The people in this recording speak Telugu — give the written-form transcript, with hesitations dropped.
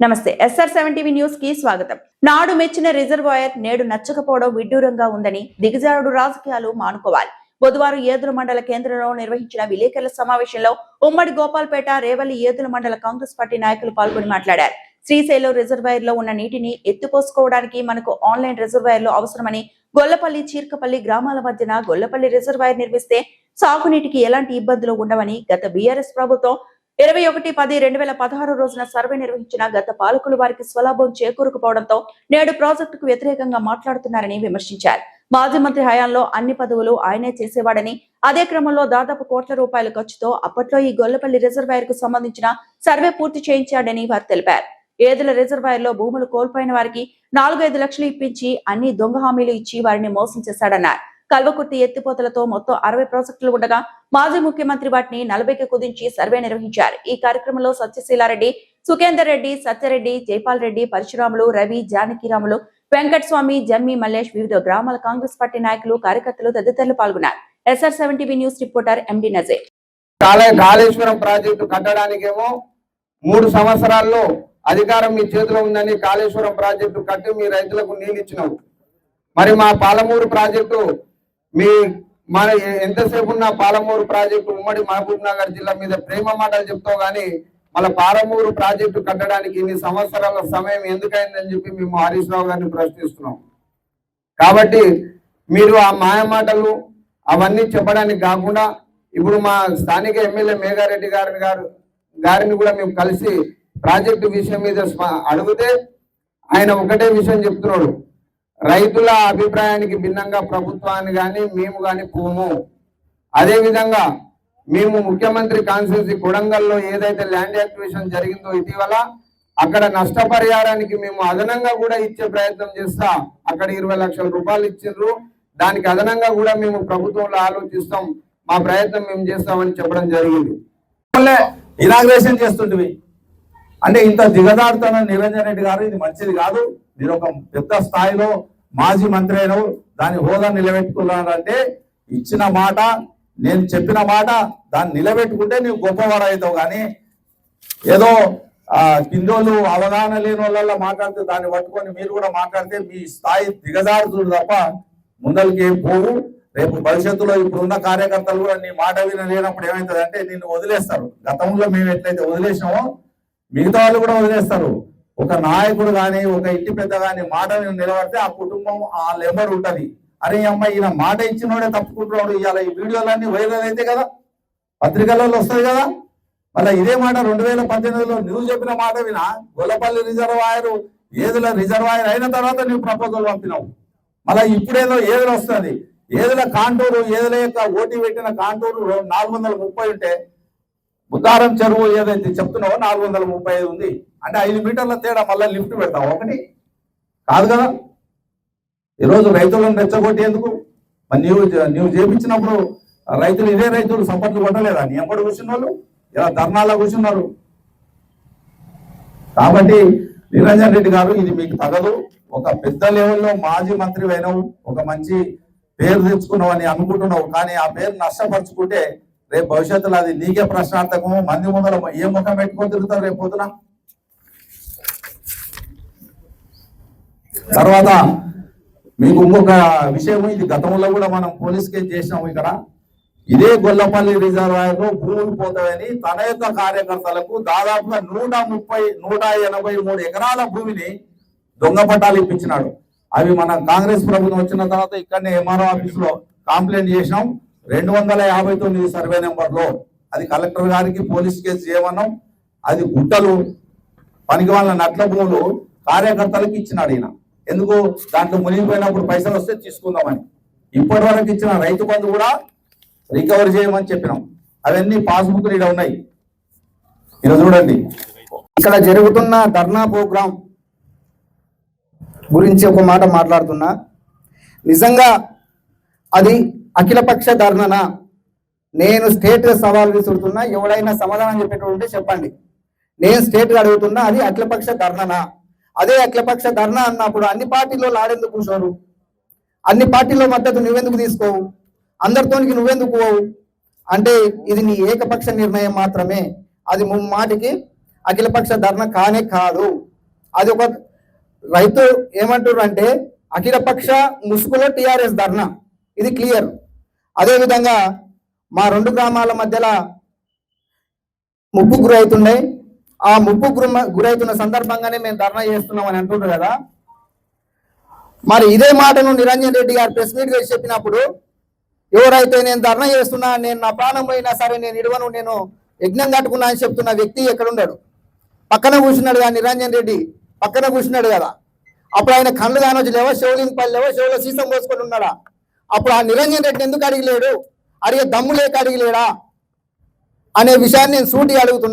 నమస్తే SR7 టీవీ న్యూస్ కి స్వాగతం. నాడు మెచ్చిన రిజర్వాయర్ నేడు నచ్చకపోవడం విడ్డూరంగా ఉందని దిగజారుడు రాజకీయాలు మానుకోవాలి. బుధవారం ఏదుల మండల కేంద్రంలో నిర్వహించిన విలేకరుల సమావేశంలో ఉమ్మడి గోపాల్పేట రేవల్లి ఏదుల మండల కాంగ్రెస్ పార్టీ నాయకులు పాల్గొని మాట్లాడారు. శ్రీశైలం రిజర్వాయర్ లో ఉన్న నీటిని ఎత్తిపోసుకోవడానికి మనకు ఆన్లైన్ రిజర్వాయర్లు అవసరమని, గొల్లపల్లి చీర్కపల్లి గ్రామాల మధ్యన గొల్లపల్లి రిజర్వాయర్ నిర్మిస్తే సాగునీటికి ఎలాంటి ఇబ్బందులు ఉండవని గత బీఆర్ఎస్ ప్రభుత్వం 21/10/2016 రోజున సర్వే నిర్వహించిన గత పాలకులు వారికి స్వలాభం చేకూరకపోవడంతో నేడు ప్రాజెక్టుకు వ్యతిరేకంగా మాట్లాడుతున్నారని విమర్శించారు. మాజీ మంత్రి హయాంలో అన్ని పదవులు ఆయనే చేసేవాడని, అదే క్రమంలో దాదాపు కోట్ల రూపాయల ఖర్చుతో అప్పట్లో ఈ గొల్లపల్లి రిజర్వాయర్ కు సంబంధించిన సర్వే పూర్తి చేయించాడని వారు తెలిపారు. ఏదుల రిజర్వాయర్ లో భూములు కోల్పోయిన వారికి 4-5 లక్షలు ఇప్పించి అన్ని దొంగ హామీలు ఇచ్చి వారిని మోసం చేశాడన్నారు. కల్వకుర్తి ఎత్తిపోతలతో మొత్తం 60 ప్రాజెక్టులు ఉండగా మాజీ ముఖ్యమంత్రి వాటిని 40కి కుదించి సర్వే నిర్వహించారు. ఈ కార్యక్రమంలో సత్యశీలారెడ్డి, సుఖేందర్ రెడ్డి, సత్యరెడ్డి, జైపాల్ రెడ్డి, పరశురాములు, రవి, జానకిరాములు, వెంకటస్వామి, జమ్మి మల్లేష్, వివిధ గ్రామాల కాంగ్రెస్ పార్టీ నాయకులు, కార్యకర్తలు తదితరులు పాల్గొన్నారు. SR7 TV news reporter MD Nazeer. Kaleshwaram project కట్టడానికేమో 3 సంవత్సరాల్లో అధికారం మీ చేతిలో ఉందని కాళేశ్వరం ప్రాజెక్టు కట్టి మీ రైతులకు నీళ్ళు ఇచ్చినావు. మరి మా పాలమూరు ప్రాజెక్టు మన ఎంతసేపు ఉన్న పాలమూరు ప్రాజెక్టు ఉమ్మడి మహబూబ్ నగర్ జిల్లా మీద ప్రేమ మాటలు చెప్తావు, కానీ మన పాలమూరు ప్రాజెక్టు కట్టడానికి ఇన్ని సంవత్సరాల సమయం ఎందుకైందని చెప్పి మేము హరీష్ రావు గారిని ప్రశ్నిస్తున్నాం. కాబట్టి మీరు ఆ మాయ మాటలు అవన్నీ చెప్పడానికి కాకుండా ఇప్పుడు మా స్థానిక ఎమ్మెల్యే మేఘారెడ్డి గారిని కూడా మేము కలిసి ప్రాజెక్టు విషయం మీద అడిగితే ఆయన ఒకటే విషయం చెప్తున్నాడు, రైతుల అభిప్రాయానికి భిన్నంగా ప్రభుత్వాన్ని కానీ మేము కానీ పోము. అదేవిధంగా మేము ముఖ్యమంత్రి కాన్స్టిట్యూన్సీ కొడంగల్లో ఏదైతే ల్యాండ్ యాక్విజిషన్ జరిగిందో ఇటీవల, అక్కడ నష్టపరిహారానికి మేము అదనంగా కూడా ఇచ్చే ప్రయత్నం చేస్తా. అక్కడ 20 లక్షల రూపాయలు ఇచ్చిండ్రు, దానికి అదనంగా కూడా మేము ప్రభుత్వంలో ఆలోచిస్తాం, మా ప్రయత్నం మేము చేస్తామని చెప్పడం జరిగింది. ఇనాగ్రేషన్ చేస్తుంటివి అంటే ఇంత దిగజారుతున్న నిరంజన్ రెడ్డి గారు, ఇది మంచిది కాదు. మీరు ఒక పెద్ద స్థాయిలో మాజీ మంత్రి అయినవు, దాని హోదా నిలబెట్టుకున్నారంటే ఇచ్చిన మాట, నేను చెప్పిన మాట దాన్ని నిలబెట్టుకుంటే నీవు గొప్పవాడవుతావు. కానీ ఏదో కిందోళ్ళు అవగాహన లేని వాళ్ళ మాట్లాడితే దాన్ని పట్టుకొని మీరు కూడా మాట్లాడితే మీ స్థాయి దిగజారుతుంది తప్ప ముందరికి ఏం పోవు. రేపు భవిష్యత్తులో ఇప్పుడున్న కార్యకర్తలు కూడా నీ మాట వినలేనప్పుడు ఏమవుతుంది అంటే నిన్ను వదిలేస్తారు. గతంలో మేము ఎట్లయితే వదిలేసినామో మిగతా వాళ్ళు కూడా వదిలేస్తారు. ఒక నాయకుడు కానీ ఒక ఇంటి పెద్ద కానీ మాట నిలబడితే ఆ కుటుంబం ఆ లెంబర్ ఉంటది. అరే అమ్మాయి ఈయన మాట ఇచ్చినోడే తప్పుకుంటున్నాడు, ఇవాళ ఈ వీడియోలన్నీ వైరల్ అయితే కదా, పత్రికలలో వస్తాయి కదా. మళ్ళీ ఇదే మాట 2018లో నువ్వు చెప్పిన మాట వినా గొల్లపల్లి రిజర్వాయర్ ఏదుల రిజర్వాయర్ అయిన తర్వాత నువ్వు ప్రపోజల్ పంపినావు. మళ్ళీ ఇప్పుడేదో ఏదులు వస్తుంది, ఏదుల కాంటూరు, ఏదుల యొక్క ఓటీ పెట్టిన కాంటూరు 430 ఉంటే బుద్ధారం చెరువు ఏదైతే చెప్తున్నావో 435 ఉంది. అంటే 5 మీటర్ల తేడా మళ్ళీ లిఫ్ట్ పెడతావు, ఒకటి కాదు కదా. ఈరోజు రైతులను రెచ్చగొట్టి ఎందుకు? మరి నీవు చేపించినప్పుడు రైతులు ఇదే రైతులు సపోర్ట్లు కొట్టలేదా? నీ ఎంబడి కూర్చున్న వాళ్ళు ఇలా ధర్నాల్లో కూర్చున్నారు. కాబట్టి నిరంజన్ రెడ్డి గారు, ఇది మీకు తగదు. ఒక పెద్ద లెవెల్లో మాజీ మంత్రి అయినావు, ఒక మంచి పేరు తెచ్చుకున్నావు అని అనుకుంటున్నావు, కానీ ఆ పేరు నష్టపరుచుకుంటే రేపు భవిష్యత్తులో అది నీకే ప్రశ్నార్థకము. మంది ముందర ఏ ముఖం పెట్టుకొని తిరుగుతారు రేపు పొద్దున. తర్వాత మీకు ఇంకొక విషయం, ఇది గతంలో కూడా మనం పోలీస్ కేసు చేసినాము. ఇక్కడ ఇదే గొల్లపల్లి రిజర్వాయర్ లో భూములు పోతాయని తన యొక్క కార్యకర్తలకు దాదాపుగా 183 ఎకరాల భూమిని దొంగ పట్టాలు ఇప్పించినాడు. అవి మన కాంగ్రెస్ ప్రభుత్వం వచ్చిన తర్వాత ఇక్కడనే MRO ఆఫీస్ లో కంప్లైంట్ చేసినాం. 259 సర్వే నెంబర్లో అది కలెక్టర్ గారికి పోలీస్ కేసు చేయమన్నాం. అది గుట్టలు పనికి వాళ్ళ నట్ల భూములు కార్యకర్తలకు ఇచ్చినాడు ఈయన. ఎందుకు? దాంట్లో మునిగిపోయినప్పుడు పైసలు వస్తే తీసుకుందామని. ఇప్పటి వరకు ఇచ్చిన రైతు బంధు కూడా రికవర్ చేయమని చెప్పినాం. అవన్నీ పాస్బుక్లు ఇక్కడ ఉన్నాయి. ఇలా చూడండి, ఇక్కడ జరుగుతున్న ధర్నా ప్రోగ్రాం గురించి ఒక మాట మాట్లాడుతున్నా. నిజంగా అది అఖిలపక్ష ధర్నా? నేను స్టేట్ సవాల్ విసురుతున్నా, ఎవడైనా సమాధానం చెప్పేటంటే చెప్పండి. నేను స్టేట్ అడుగుతున్నా, అది అఖిలపక్ష ధర్నా? అదే అఖిలపక్ష ధర్నా అన్నప్పుడు అన్ని పార్టీలో లాడెందుకు కూర్చోరు? అన్ని పార్టీలో మద్దతు నువ్వెందుకు తీసుకోవు? అందరితోనికి నువ్వెందుకు పోవు? అంటే ఇది నీ ఏకపక్ష నిర్ణయం మాత్రమే. అది ముమ్మాటికి అఖిలపక్ష ధర్నా కానే కాదు. అది ఒక రైతు ఏమంటారు అంటే అఖిలపక్ష ముసుగులో టిఆర్ఎస్ ధర్నా, ఇది క్లియర్. అదేవిధంగా మా 2 గ్రామాల మధ్యలో ముప్పు గురవుతున్నాయి. ఆ ముప్పు గురవుతున్న సందర్భంగానే మేము ధర్నా చేస్తున్నామని అంటున్నారు కదా. మరి ఇదే మాటను నిరంజన్ రెడ్డి గారు ప్రెస్ మీట్ వేసి చెప్పినప్పుడు ఎవరైతే నేను ధర్నా చేస్తున్నా, నేను నా ప్రాణం పోయినా సరే నేను ఇడవను, నేను యజ్ఞం కట్టుకున్నా అని చెప్తున్న వ్యక్తి ఎక్కడున్నాడు? పక్కన కూర్చున్నాడు కదా నిరంజన్ రెడ్డి, పక్కన కూర్చున్నాడు కదా. అప్పుడు ఆయన కళ్ళు కానొచ్చు లేవో, షోలింగ్ పళ్ళు లేవో, షోలో సీసం పోసుకొని ఉన్నాడా? అప్పుడు ఆ నిరంజన్ రెడ్డి ఎందుకు అడిగలేడు? అడిగే దమ్ము లేక అడిగలేడా అనే విషయాన్ని నేను సూటిగా అడుగుతున్నా.